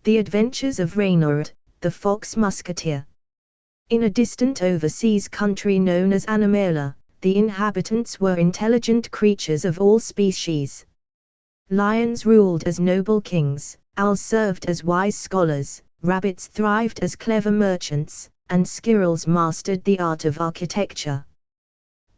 The Adventures of Reynard, the Fox-Musketeer. In a distant overseas country known as Animela, the inhabitants were intelligent creatures of all species. Lions ruled as noble kings, owls served as wise scholars, rabbits thrived as clever merchants, and squirrels mastered the art of architecture.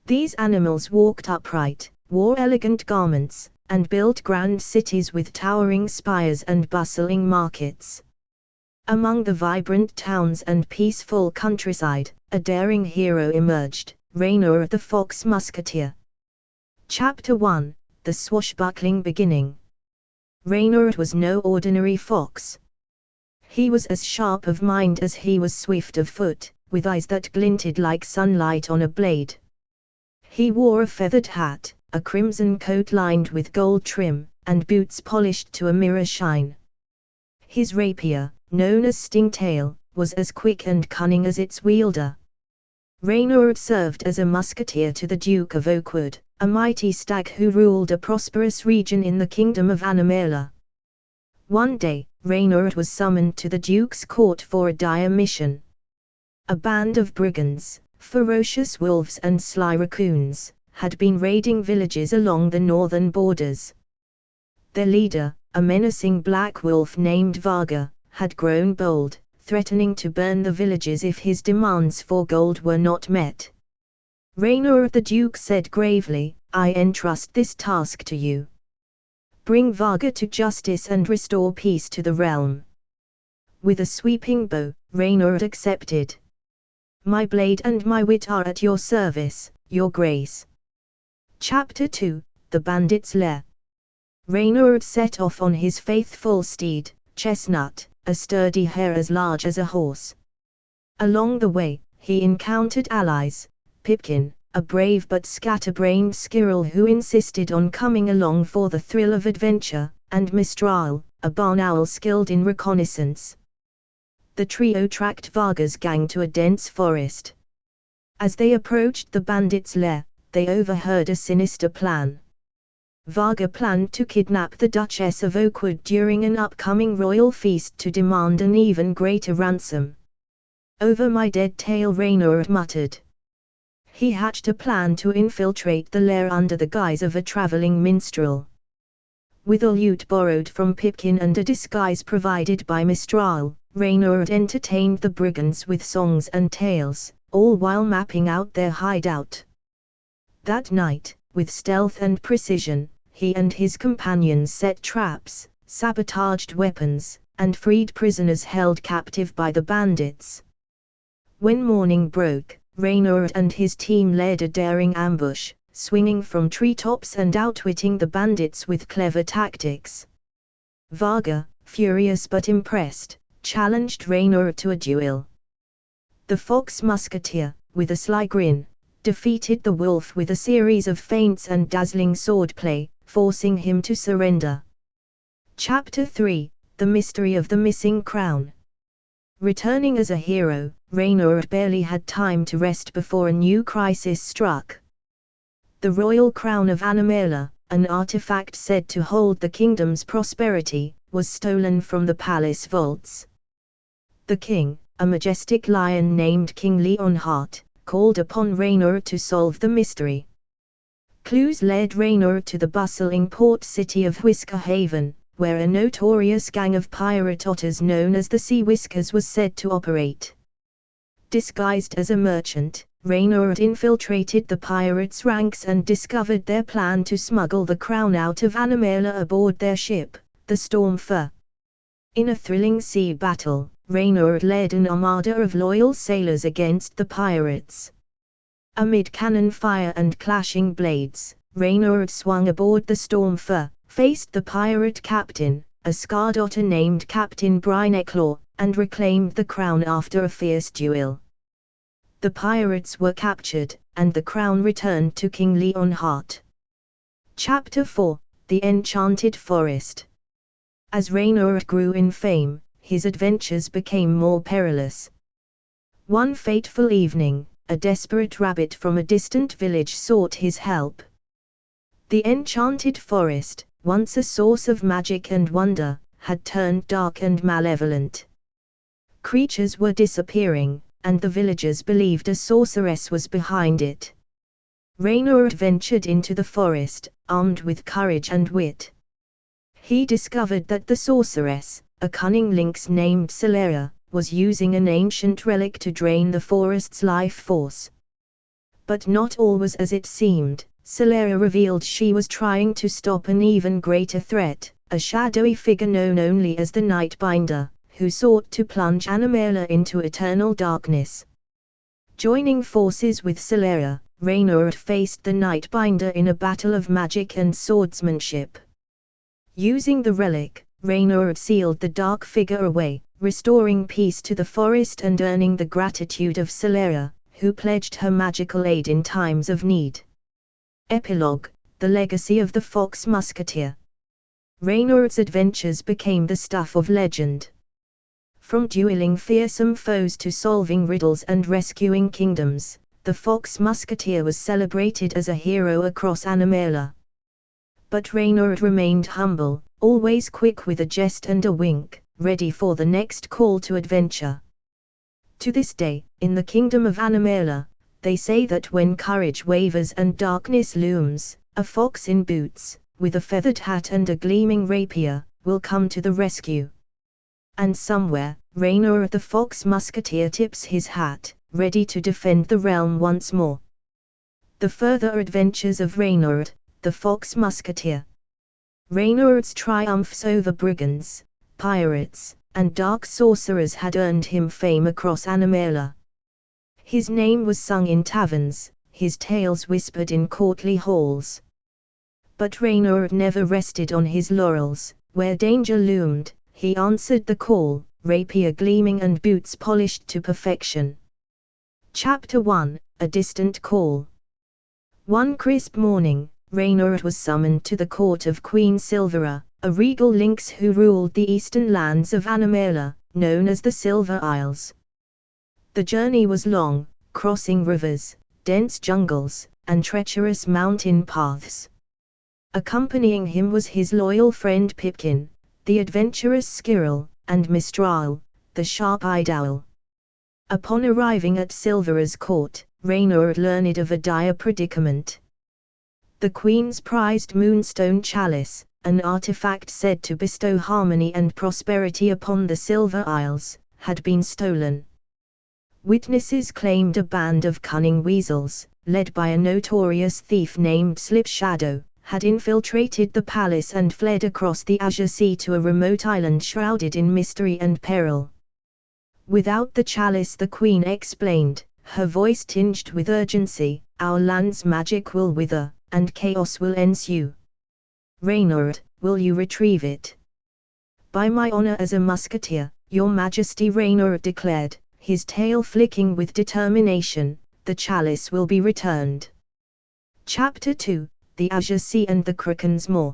These animals walked upright, wore elegant garments, and built grand cities with towering spires and bustling markets. Among the vibrant towns and peaceful countryside, a daring hero emerged, Reynard the Fox-Musketeer. Chapter 1: The Swashbuckling Beginning. Reynard was no ordinary fox. He was as sharp of mind as he was swift of foot, with eyes that glinted like sunlight on a blade. He wore a feathered hat, a crimson coat lined with gold trim, and boots polished to a mirror shine. His rapier, known as Stingtail, was as quick and cunning as its wielder. Reynard served as a musketeer to the Duke of Oakwood, a mighty stag who ruled a prosperous region in the kingdom of Animela. One day, Reynard was summoned to the Duke's court for a dire mission. A band of brigands, ferocious wolves and sly raccoons, had been raiding villages along the northern borders. Their leader, a menacing black wolf named Varga, had grown bold, threatening to burn the villages if his demands for gold were not met. Reynard the Duke said gravely, "I entrust this task to you. Bring Varga to justice and restore peace to the realm." With a sweeping bow, Reynard accepted. "My blade and my wit are at your service, your grace." Chapter 2: The Bandit's Lair. Reynard set off on his faithful steed, Chestnut, a sturdy hare as large as a horse. Along the way, he encountered allies: Pipkin, a brave but scatterbrained squirrel who insisted on coming along for the thrill of adventure, and Mistral, a barn owl skilled in reconnaissance. The trio tracked Varga's gang to a dense forest. As they approached the bandit's lair, they overheard a sinister plan. Varga planned to kidnap the Duchess of Oakwood during an upcoming royal feast to demand an even greater ransom. "Over my dead tail," Reynard muttered. He hatched a plan to infiltrate the lair under the guise of a traveling minstrel. With a lute borrowed from Pipkin and a disguise provided by Mistral, Reynard entertained the brigands with songs and tales, all while mapping out their hideout. That night, with stealth and precision, he and his companions set traps, sabotaged weapons, and freed prisoners held captive by the bandits. When morning broke, Reynard and his team led a daring ambush, swinging from treetops and outwitting the bandits with clever tactics. Varga, furious but impressed, challenged Reynard to a duel. The Fox-Musketeer, with a sly grin, defeated the wolf with a series of feints and dazzling swordplay, forcing him to surrender. Chapter 3: The Mystery of the Missing Crown. Returning as a hero, Reynard barely had time to rest before a new crisis struck. The royal crown of Animela, an artifact said to hold the kingdom's prosperity, was stolen from the palace vaults. The king, a majestic lion named King Leonheart, called upon Reynard to solve the mystery. Clues led Reynard to the bustling port city of Whisker Haven, where a notorious gang of pirate otters known as the Sea Whiskers was said to operate. Disguised as a merchant, Reynard infiltrated the pirates' ranks and discovered their plan to smuggle the crown out of Animela aboard their ship, the Stormfur. In a thrilling sea battle, Reynard led an armada of loyal sailors against the pirates. Amid cannon fire and clashing blades, Reynard swung aboard the Stormfur, faced the pirate captain, a scarred otter named Captain Bryneclaw, and reclaimed the crown after a fierce duel. The pirates were captured, and the crown returned to King Leonheart. Chapter 4: The Enchanted Forest. As Reynard grew in fame, his adventures became more perilous. One fateful evening, a desperate rabbit from a distant village sought his help. The Enchanted Forest, once a source of magic and wonder, had turned dark and malevolent. Creatures were disappearing, and the villagers believed a sorceress was behind it. Reynard ventured into the forest, armed with courage and wit. He discovered that the sorceress, a cunning lynx named Celera, was using an ancient relic to drain the forest's life force. But not all was as it seemed. Celera revealed she was trying to stop an even greater threat, a shadowy figure known only as the Nightbinder, who sought to plunge Animela into eternal darkness. Joining forces with Celera, Reynard faced the Nightbinder in a battle of magic and swordsmanship. Using the relic, Reynard sealed the dark figure away, restoring peace to the forest and earning the gratitude of Celera, who pledged her magical aid in times of need. Epilogue: The legacy of the Fox-Musketeer. Reynard's adventures became the stuff of legend. From dueling fearsome foes to solving riddles and rescuing kingdoms, the Fox-Musketeer was celebrated as a hero across Animela. But Reynard remained humble, always quick with a jest and a wink, ready for the next call to adventure. To this day, in the kingdom of Animela, they say that when courage wavers and darkness looms, a fox in boots, with a feathered hat and a gleaming rapier, will come to the rescue. And somewhere, Reynard the Fox-Musketeer tips his hat, ready to defend the realm once more. The further adventures of Reynard, the Fox-Musketeer. Reynard's triumphs over brigands, pirates, and dark sorcerers had earned him fame across Animela. His name was sung in taverns, his tales whispered in courtly halls. But Reynard never rested on his laurels. Where danger loomed, he answered the call, rapier gleaming and boots polished to perfection. Chapter 1: A Distant Call. One crisp morning, Reynard was summoned to the court of Queen Silvera, a regal lynx who ruled the eastern lands of Animela, known as the Silver Isles. The journey was long, crossing rivers, dense jungles, and treacherous mountain paths. Accompanying him was his loyal friend Pipkin, the adventurous squirrel, and Mistral, the sharp-eyed owl. Upon arriving at Silvera's court, Reynard learned of a dire predicament. The Queen's prized moonstone chalice, an artifact said to bestow harmony and prosperity upon the Silver Isles, had been stolen. Witnesses claimed a band of cunning weasels, led by a notorious thief named Slipshadow, had infiltrated the palace and fled across the Azure Sea to a remote island shrouded in mystery and peril. Without the chalice, the Queen explained, her voice tinged with urgency, our land's magic will wither, and chaos will ensue. Reynard, will you retrieve it? By my honor as a musketeer, your majesty, Reynard declared, his tail flicking with determination, the chalice will be returned. Chapter 2: The Azure Sea and the Kraken's Maw.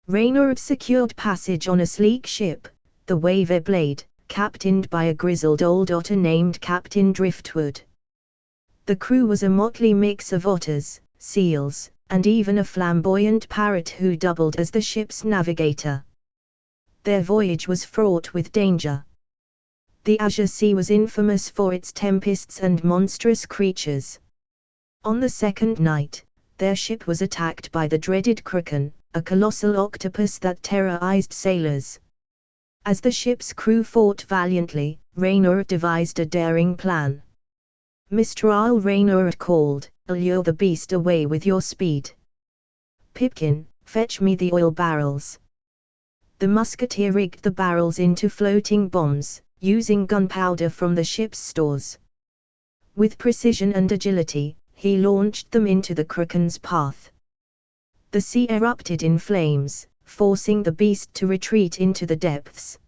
Reynard secured passage on a sleek ship, the Waver Blade, captained by a grizzled old otter named Captain Driftwood. The crew was a motley mix of otters, seals, and even a flamboyant parrot who doubled as the ship's navigator. Their voyage was fraught with danger. The Azure Sea was infamous for its tempests and monstrous creatures. On the second night, their ship was attacked by the dreaded Kraken, a colossal octopus that terrorized sailors. As the ship's crew fought valiantly, Reynard devised a daring plan. Mistral, Reynard called, allure the beast away with your speed. Pipkin, fetch me the oil barrels. The musketeer rigged the barrels into floating bombs, using gunpowder from the ship's stores. With precision and agility, he launched them into the Kraken's path. The sea erupted in flames, forcing the beast to retreat into the depths.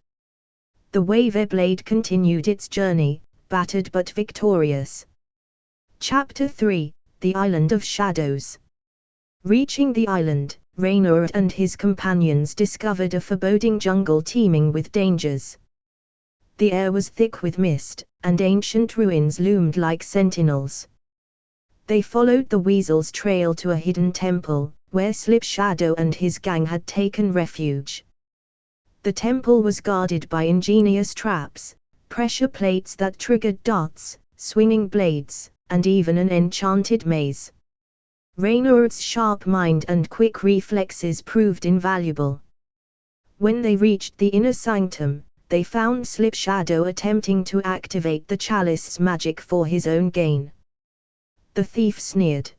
The Waver Blade continued its journey, battered but victorious. Chapter 3: The Island of Shadows. Reaching the island, Reynard and his companions discovered a foreboding jungle teeming with dangers. The air was thick with mist, and ancient ruins loomed like sentinels. They followed the weasel's trail to a hidden temple, where Slipshadow and his gang had taken refuge. The temple was guarded by ingenious traps, pressure plates that triggered darts, swinging blades, and even an enchanted maze. Reynard's sharp mind and quick reflexes proved invaluable. When they reached the inner sanctum, they found Slipshadow attempting to activate the chalice's magic for his own gain. The thief sneered.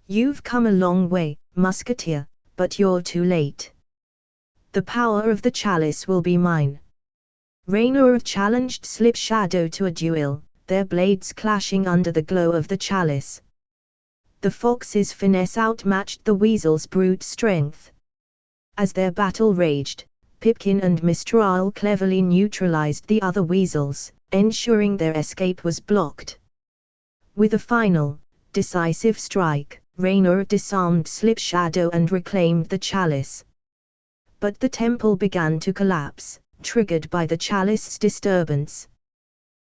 "You've come a long way, Musketeer, but you're too late. The power of the chalice will be mine." Reynard challenged Slipshadow to a duel, their blades clashing under the glow of the chalice. The fox's finesse outmatched the weasel's brute strength. As their battle raged, Pipkin and Mistral cleverly neutralized the other weasels, ensuring their escape was blocked. With a final, decisive strike, Reynard disarmed Slipshadow and reclaimed the chalice. But the temple began to collapse, triggered by the chalice's disturbance.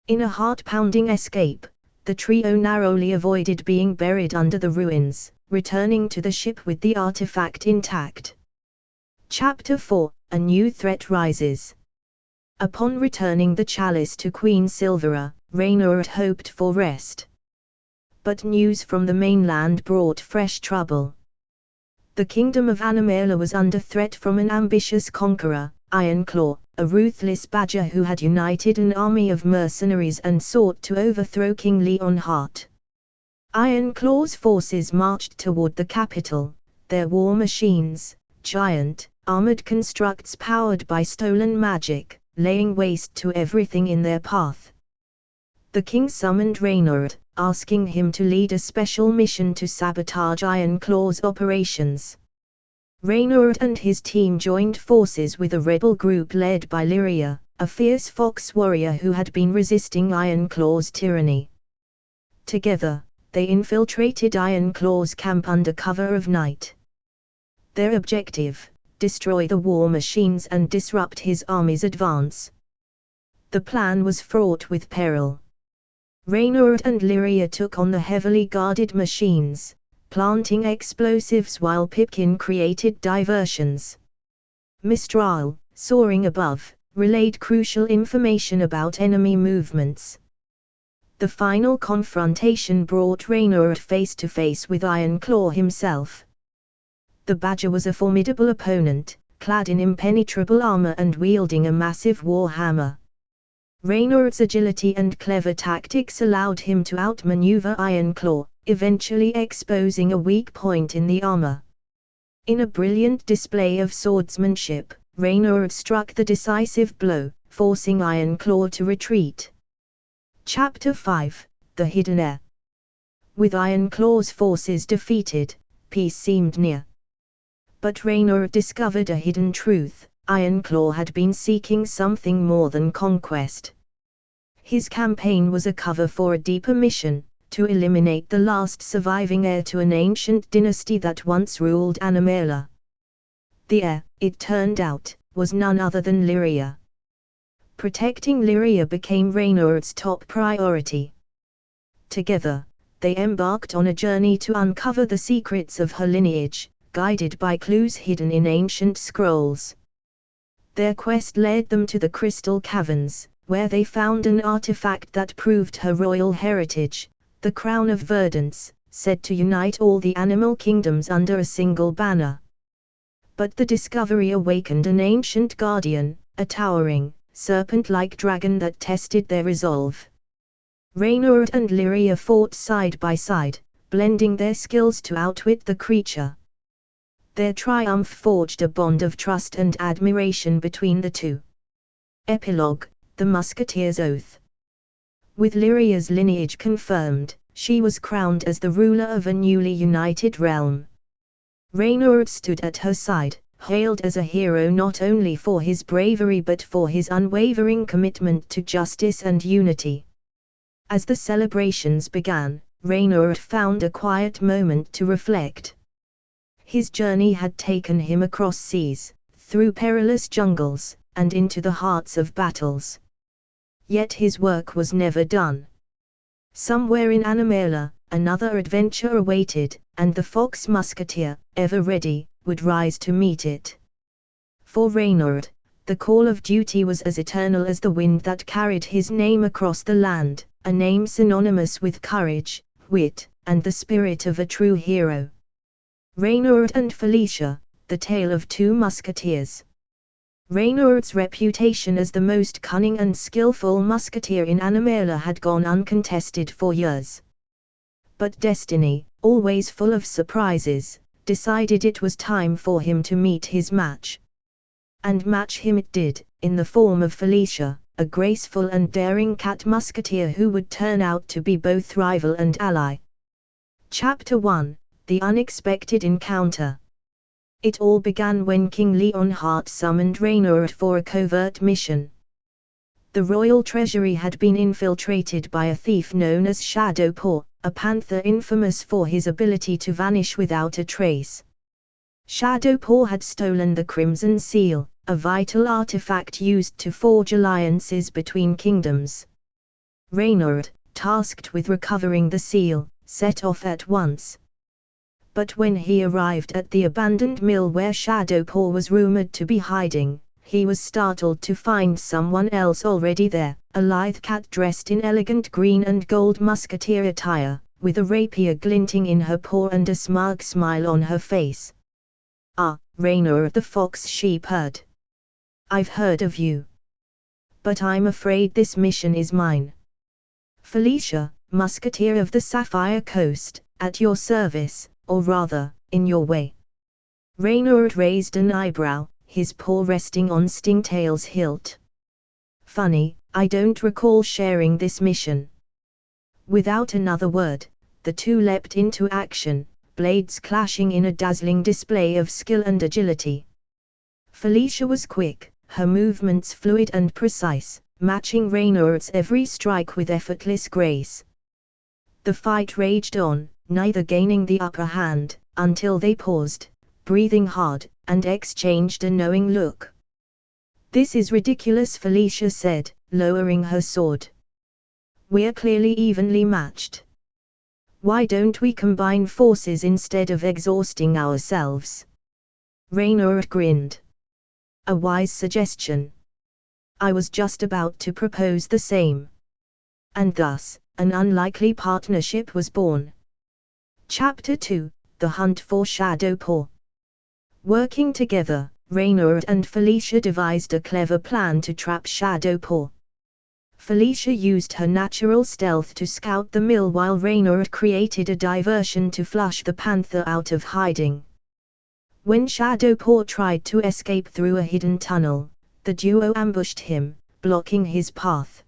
In a heart-pounding escape, the trio narrowly avoided being buried under the ruins, returning to the ship with the artifact intact. Chapter 4 – A New Threat Rises. Upon returning the chalice to Queen Silvera, Reynard hoped for rest. But news from the mainland brought fresh trouble. The kingdom of Animela was under threat from an ambitious conqueror, Ironclaw, a ruthless badger who had united an army of mercenaries and sought to overthrow King Leonhart. Ironclaw's forces marched toward the capital, their war machines, giant, armored constructs powered by stolen magic, laying waste to everything in their path. The king summoned Reynard, asking him to lead a special mission to sabotage Ironclaw's operations. Reynard and his team joined forces with a rebel group led by Lyria, a fierce fox warrior who had been resisting Ironclaw's tyranny. Together, they infiltrated Ironclaw's camp under cover of night. Their objective: destroy the war machines and disrupt his army's advance. The plan was fraught with peril. Reynard and Lyria took on the heavily guarded machines, planting explosives while Pipkin created diversions. Mistral, soaring above, relayed crucial information about enemy movements. The final confrontation brought Reynard face to face with Ironclaw himself. The badger was a formidable opponent, clad in impenetrable armor and wielding a massive war hammer. Reynard's agility and clever tactics allowed him to outmaneuver Ironclaw, eventually exposing a weak point in the armor. In a brilliant display of swordsmanship, Reynard struck the decisive blow, forcing Ironclaw to retreat. Chapter 5 – The Hidden Heir. With Ironclaw's forces defeated, peace seemed near. But Reynard discovered a hidden truth: Ironclaw had been seeking something more than conquest. His campaign was a cover for a deeper mission: to eliminate the last surviving heir to an ancient dynasty that once ruled Animela. The heir, it turned out, was none other than Lyria. Protecting Lyria became Reynard's top priority. Together, they embarked on a journey to uncover the secrets of her lineage, guided by clues hidden in ancient scrolls. Their quest led them to the Crystal Caverns, where they found an artifact that proved her royal heritage: the Crown of Verdance, said to unite all the animal kingdoms under a single banner. But the discovery awakened an ancient guardian, a towering, serpent-like dragon that tested their resolve. Reynard and Lyria fought side by side, blending their skills to outwit the creature. Their triumph forged a bond of trust and admiration between the two. Epilogue: The Musketeer's Oath. With Lyria's lineage confirmed, she was crowned as the ruler of a newly united realm. Reynard stood at her side, hailed as a hero not only for his bravery but for his unwavering commitment to justice and unity. As the celebrations began, Reynard found a quiet moment to reflect. His journey had taken him across seas, through perilous jungles, and into the hearts of battles. Yet his work was never done. Somewhere in Animela, another adventure awaited, and the Fox-Musketeer, ever ready, would rise to meet it. For Reynard, the call of duty was as eternal as the wind that carried his name across the land, a name synonymous with courage, wit, and the spirit of a true hero. Reynard and Felicia, the tale of two musketeers. Reynard's reputation as the most cunning and skillful musketeer in Animela had gone uncontested for years. But destiny, always full of surprises, decided it was time for him to meet his match. And match him it did, in the form of Felicia, a graceful and daring cat musketeer who would turn out to be both rival and ally. Chapter 1: The Unexpected Encounter. It all began when King Leonhart summoned Reynard for a covert mission. The royal treasury had been infiltrated by a thief known as Shadowpaw, a panther infamous for his ability to vanish without a trace. Shadowpaw had stolen the Crimson Seal, a vital artifact used to forge alliances between kingdoms. Reynard, tasked with recovering the seal, set off at once. But when he arrived at the abandoned mill where Shadowpaw was rumored to be hiding, he was startled to find someone else already there, a lithe cat dressed in elegant green and gold musketeer attire, with a rapier glinting in her paw and a smug smile on her face. "Ah, Reynard the fox shepherd. I've heard of you. But I'm afraid this mission is mine. Felicia, musketeer of the Sapphire Coast, at your service, or rather, in your way." Reynard raised an eyebrow, his paw resting on Stingtail's hilt. "Funny, I don't recall sharing this mission." Without another word, the two leapt into action, blades clashing in a dazzling display of skill and agility. Felicia was quick, her movements fluid and precise, matching Reynard's every strike with effortless grace. The fight raged on, neither gaining the upper hand, until they paused, breathing hard, and exchanged a knowing look. "This is ridiculous," Felicia said, lowering her sword. "We're clearly evenly matched. Why don't we combine forces instead of exhausting ourselves?" Reynard grinned. "A wise suggestion. I was just about to propose the same." And thus, an unlikely partnership was born. Chapter 2: The Hunt for Shadowpaw. Working together, Reynard and Felicia devised a clever plan to trap Shadowpaw. Felicia used her natural stealth to scout the mill while Reynard created a diversion to flush the panther out of hiding. When Shadowpaw tried to escape through a hidden tunnel, the duo ambushed him, blocking his path.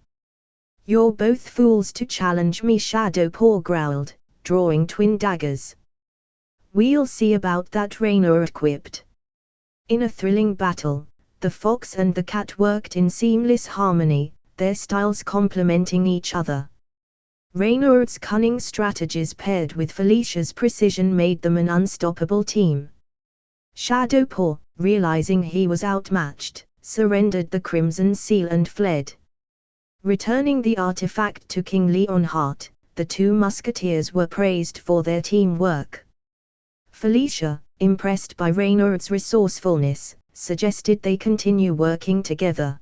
"You're both fools to challenge me," Shadowpaw growled, drawing twin daggers. "We'll see about that," Reynard quipped. In a thrilling battle, the fox and the cat worked in seamless harmony, their styles complementing each other. Reynard's cunning strategies paired with Felicia's precision made them an unstoppable team. Shadowpaw, realizing he was outmatched, surrendered the Crimson Seal and fled. Returning the artifact to King Leonhart, the two musketeers were praised for their teamwork. Felicia, impressed by Reynard's resourcefulness, suggested they continue working together.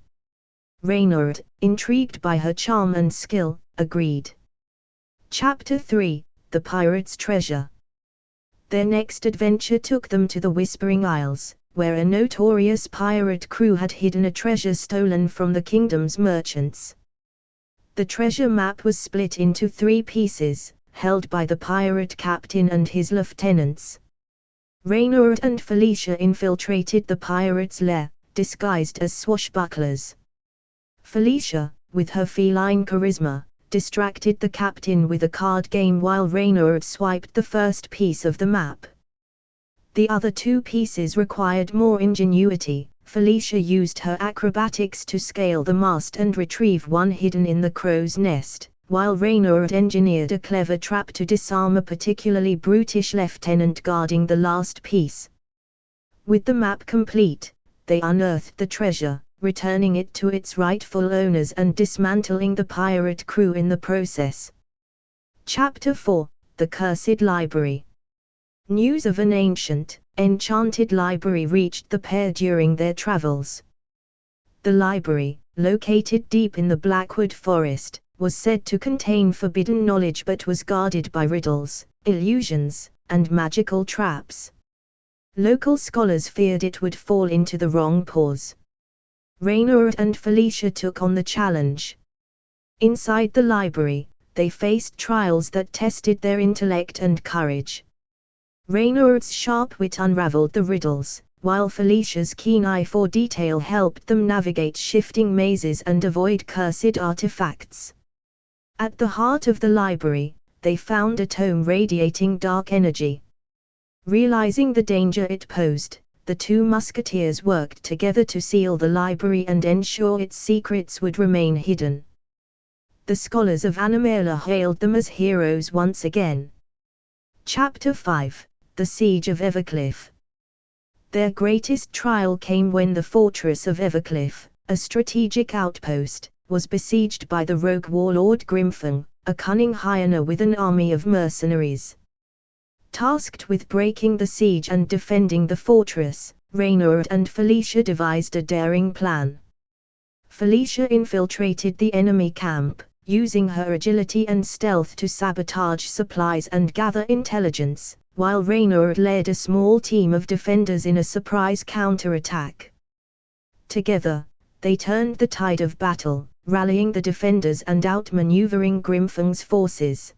Reynard, intrigued by her charm and skill, agreed. Chapter 3: The Pirate's Treasure. Their next adventure took them to the Whispering Isles, where a notorious pirate crew had hidden a treasure stolen from the kingdom's merchants. The treasure map was split into 3 pieces, held by the pirate captain and his lieutenants. Reynard and Felicia infiltrated the pirates' lair, disguised as swashbucklers. Felicia, with her feline charisma, distracted the captain with a card game while Reynard swiped the first piece of the map. The other 2 pieces required more ingenuity. Felicia used her acrobatics to scale the mast and retrieve one hidden in the crow's nest, while Reynard engineered a clever trap to disarm a particularly brutish lieutenant guarding the last piece. With the map complete, they unearthed the treasure, returning it to its rightful owners and dismantling the pirate crew in the process. Chapter 4: The Cursed Library. News of an ancient, enchanted library reached the pair during their travels. The library, located deep in the Blackwood Forest, was said to contain forbidden knowledge but was guarded by riddles, illusions, and magical traps. Local scholars feared it would fall into the wrong paws. Reynard and Felicia took on the challenge. Inside the library, they faced trials that tested their intellect and courage. Reynard's sharp wit unraveled the riddles, while Felicia's keen eye for detail helped them navigate shifting mazes and avoid cursed artifacts. At the heart of the library, they found a tome radiating dark energy. Realizing the danger it posed, the two musketeers worked together to seal the library and ensure its secrets would remain hidden. The scholars of Animela hailed them as heroes once again. Chapter 5: The Siege of Evercliff. Their greatest trial came when the fortress of Evercliff, a strategic outpost, was besieged by the rogue warlord Grimfang, a cunning hyena with an army of mercenaries. Tasked with breaking the siege and defending the fortress, Reynard and Felicia devised a daring plan. Felicia infiltrated the enemy camp, using her agility and stealth to sabotage supplies and gather intelligence, while Reynard led a small team of defenders in a surprise counterattack. Together, they turned the tide of battle, rallying the defenders and outmaneuvering Grimfang's forces.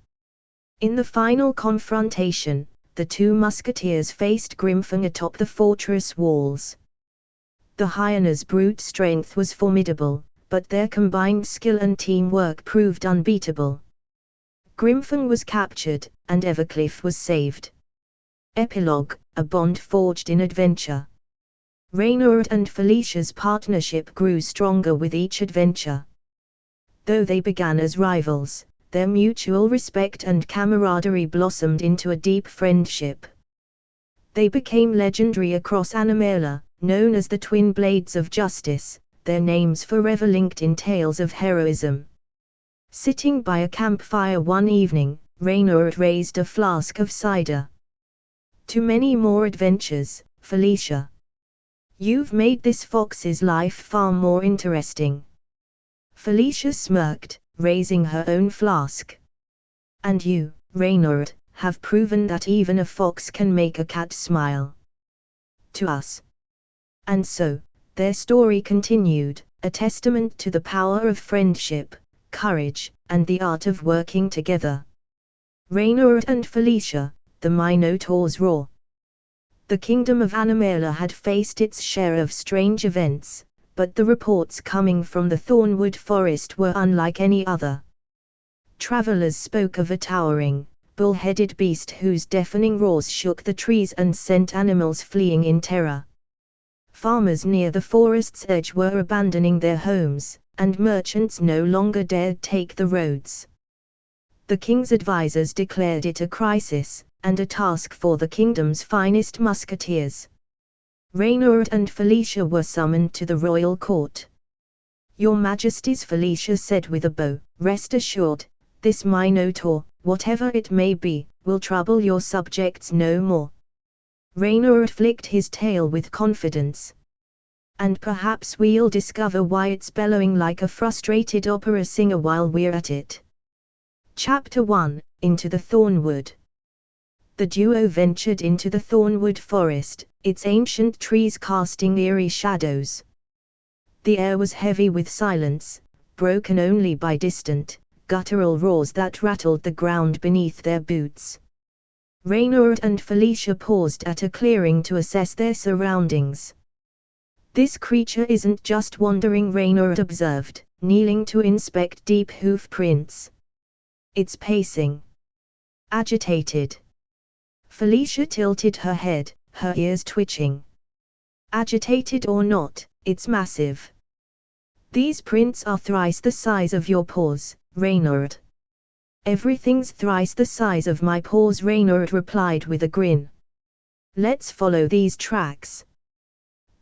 In the final confrontation, the two musketeers faced Grimfang atop the fortress walls. The hyena's brute strength was formidable, but their combined skill and teamwork proved unbeatable. Grimfang was captured, and Evercliff was saved. Epilogue: a bond forged in adventure. Reynard and Felicia's partnership grew stronger with each adventure. Though they began as rivals, their mutual respect and camaraderie blossomed into a deep friendship. They became legendary across Animela, known as the Twin Blades of Justice, their names forever linked in tales of heroism. Sitting by a campfire one evening, Reynard raised a flask of cider. "To many more adventures, Felicia. You've made this fox's life far more interesting." Felicia smirked, raising her own flask. "And you, Reynard, have proven that even a fox can make a cat smile. To us." And so, their story continued, a testament to the power of friendship, courage, and the art of working together. Reynard and Felicia, the Minotaur's Roar. The kingdom of Animela had faced its share of strange events, but the reports coming from the Thornwood Forest were unlike any other. Travelers spoke of a towering, bull-headed beast whose deafening roars shook the trees and sent animals fleeing in terror. Farmers near the forest's edge were abandoning their homes, and merchants no longer dared take the roads. The king's advisors declared it a crisis, and a task for the kingdom's finest musketeers. Reynard and Felicia were summoned to the royal court. "Your Majesties," Felicia said with a bow, "rest assured, this Minotaur, whatever it may be, will trouble your subjects no more." Reynard flicked his tail with confidence. "And perhaps we'll discover why it's bellowing like a frustrated opera singer while we're at it." Chapter 1: Into the Thornwood. The duo ventured into the Thornwood Forest, its ancient trees casting eerie shadows. The air was heavy with silence, broken only by distant, guttural roars that rattled the ground beneath their boots. Reynard and Felicia paused at a clearing to assess their surroundings. "This creature isn't just wandering," Reynard observed, kneeling to inspect deep hoof prints. "It's pacing. Agitated." Felicia tilted her head, her ears twitching. "Agitated or not, it's massive. These prints are thrice the size of your paws, Reynard." "Everything's thrice the size of my paws," Reynard replied with a grin. "Let's follow these tracks."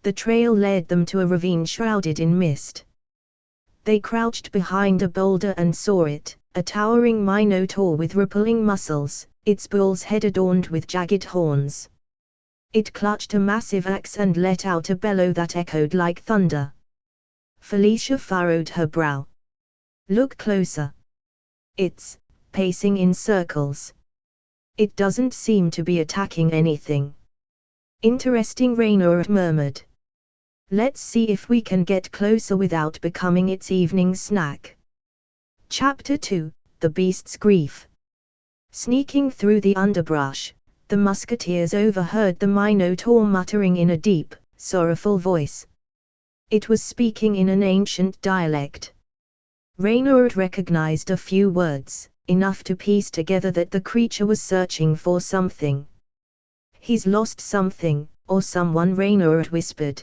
The trail led them to a ravine shrouded in mist. They crouched behind a boulder and saw it, a towering minotaur with rippling muscles, its bull's head adorned with jagged horns. It clutched a massive axe and let out a bellow that echoed like thunder. Felicia furrowed her brow. Look closer. It's pacing in circles. It doesn't seem to be attacking anything. Interesting, Reynard murmured. Let's see if we can get closer without becoming its evening snack. Chapter 2, The Beast's Grief. Sneaking through the underbrush, the musketeers overheard the Minotaur muttering in a deep, sorrowful voice. It was speaking in an ancient dialect. Reynard recognized a few words, enough to piece together that the creature was searching for something. He's lost something, or someone, Reynard whispered.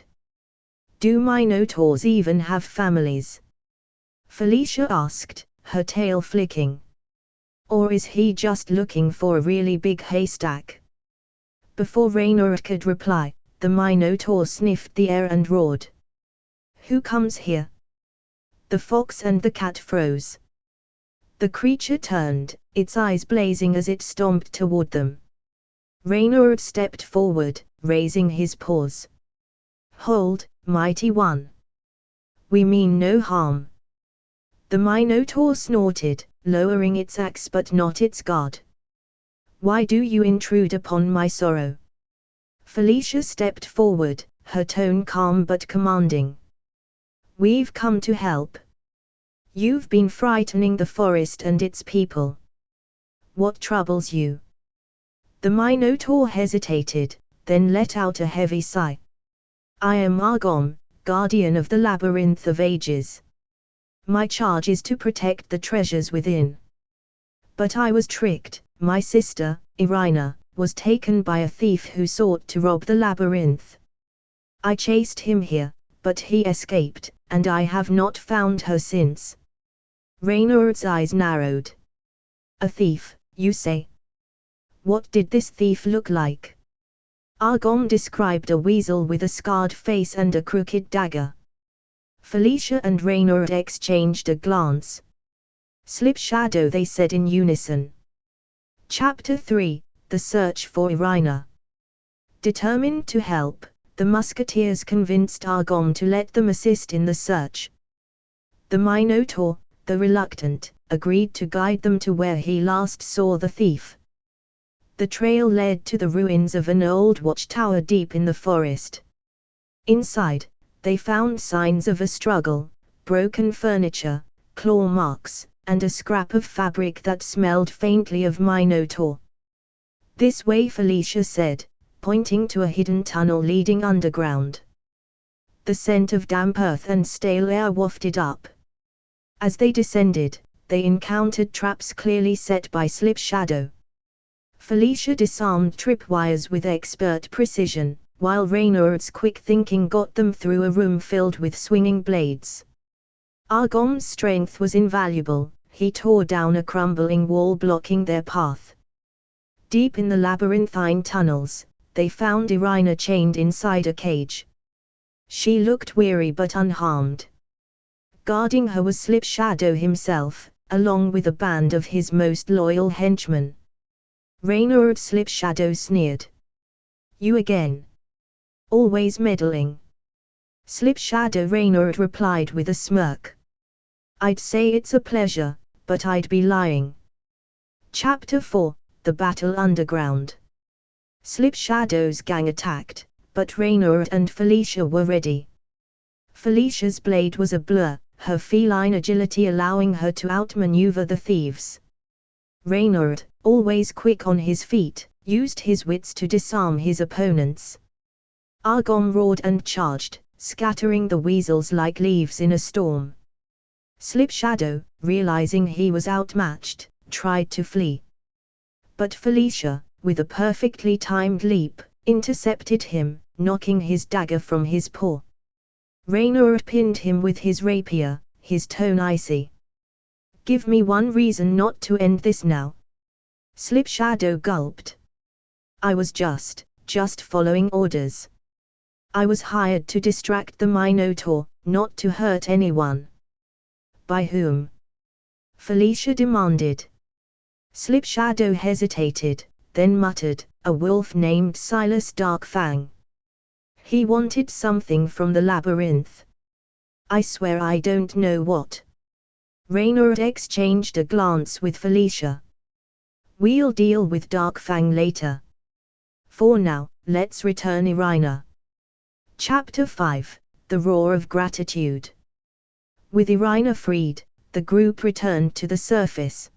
Do Minotaurs even have families? Felicia asked, her tail flicking. Or is he just looking for a really big haystack? Before Reynard could reply, the Minotaur sniffed the air and roared. Who comes here? The fox and the cat froze. The creature turned, its eyes blazing as it stomped toward them. Reynard stepped forward, raising his paws. Hold, mighty one. We mean no harm. The Minotaur snorted, lowering its axe but not its guard. Why do you intrude upon my sorrow? Felicia stepped forward, her tone calm but commanding. We've come to help. You've been frightening the forest and its people. What troubles you? The Minotaur hesitated, then let out a heavy sigh. I am Argom, guardian of the labyrinth of ages. My charge is to protect the treasures within. But I was tricked. My sister, Reynard, was taken by a thief who sought to rob the labyrinth. I chased him here, but he escaped, and I have not found her since. Reynard's eyes narrowed. A thief, you say? What did this thief look like? Argom described a weasel with a scarred face and a crooked dagger. Felicia and Reynard exchanged a glance. Slip Shadow, they said in unison. Chapter 3, The Search for Reynard. Determined to help, the musketeers convinced Argom to let them assist in the search. The Minotaur, the reluctant, agreed to guide them to where he last saw the thief. The trail led to the ruins of an old watchtower deep in the forest. Inside, they found signs of a struggle, broken furniture, claw marks, and a scrap of fabric that smelled faintly of Minotaur. This way, Felicia said, pointing to a hidden tunnel leading underground. The scent of damp earth and stale air wafted up. As they descended, they encountered traps clearly set by Slip Shadow. Felicia disarmed tripwires with expert precision, while Reynard's quick thinking got them through a room filled with swinging blades. Argom's strength was invaluable. He tore down a crumbling wall blocking their path. Deep in the labyrinthine tunnels, they found Reynard chained inside a cage. She looked weary but unharmed. Guarding her was Slip Shadow himself, along with a band of his most loyal henchmen. Reynard, Slip Shadow sneered. You again? Always meddling. Slip Shadow, Reynard replied with a smirk. I'd say it's a pleasure, but I'd be lying. Chapter 4, The Battle Underground. Slip Shadow's gang attacked, but Reynard and Felicia were ready. Felicia's blade was a blur, her feline agility allowing her to outmaneuver the thieves. Reynard, always quick on his feet, used his wits to disarm his opponents. Argom roared and charged, scattering the weasels like leaves in a storm. Slip Shadow, realizing he was outmatched, tried to flee. But Felicia, with a perfectly timed leap, intercepted him, knocking his dagger from his paw. Reynard pinned him with his rapier, his tone icy. Give me one reason not to end this now. Slip Shadow gulped. I was just following orders. I was hired to distract the Minotaur, not to hurt anyone. By whom? Felicia demanded. Slip Shadow hesitated, then muttered, a wolf named Silas Darkfang. He wanted something from the labyrinth. I swear I don't know what. Reynard exchanged a glance with Felicia. We'll deal with Darkfang later. For now, let's return Irina. Chapter 5, The Roar of Gratitude. With Irina freed, the group returned to the surface.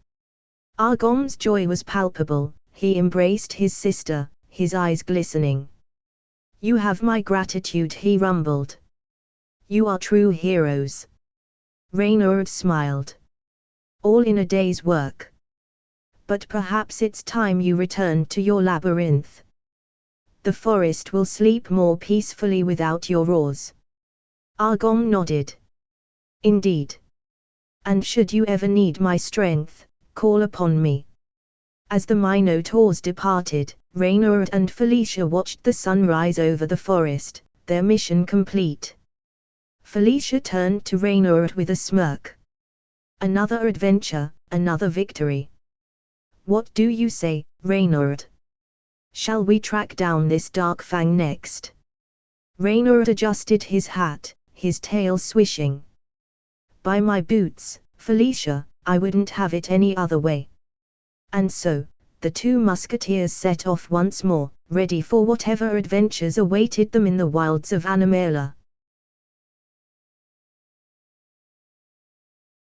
Argom's joy was palpable. He embraced his sister, his eyes glistening. You have my gratitude, he rumbled. You are true heroes. Reynard smiled. All in a day's work. But perhaps it's time you returned to your labyrinth. The forest will sleep more peacefully without your roars. Argom nodded. Indeed. And should you ever need my strength, call upon me. As the Minotaurs departed, Reynard and Felicia watched the sun rise over the forest, their mission complete. Felicia turned to Reynard with a smirk. Another adventure, another victory. What do you say, Reynard? Shall we track down this Darkfang next? Reynard adjusted his hat, his tail swishing. By my boots, Felicia, I wouldn't have it any other way. And so, the two musketeers set off once more, ready for whatever adventures awaited them in the wilds of Animela.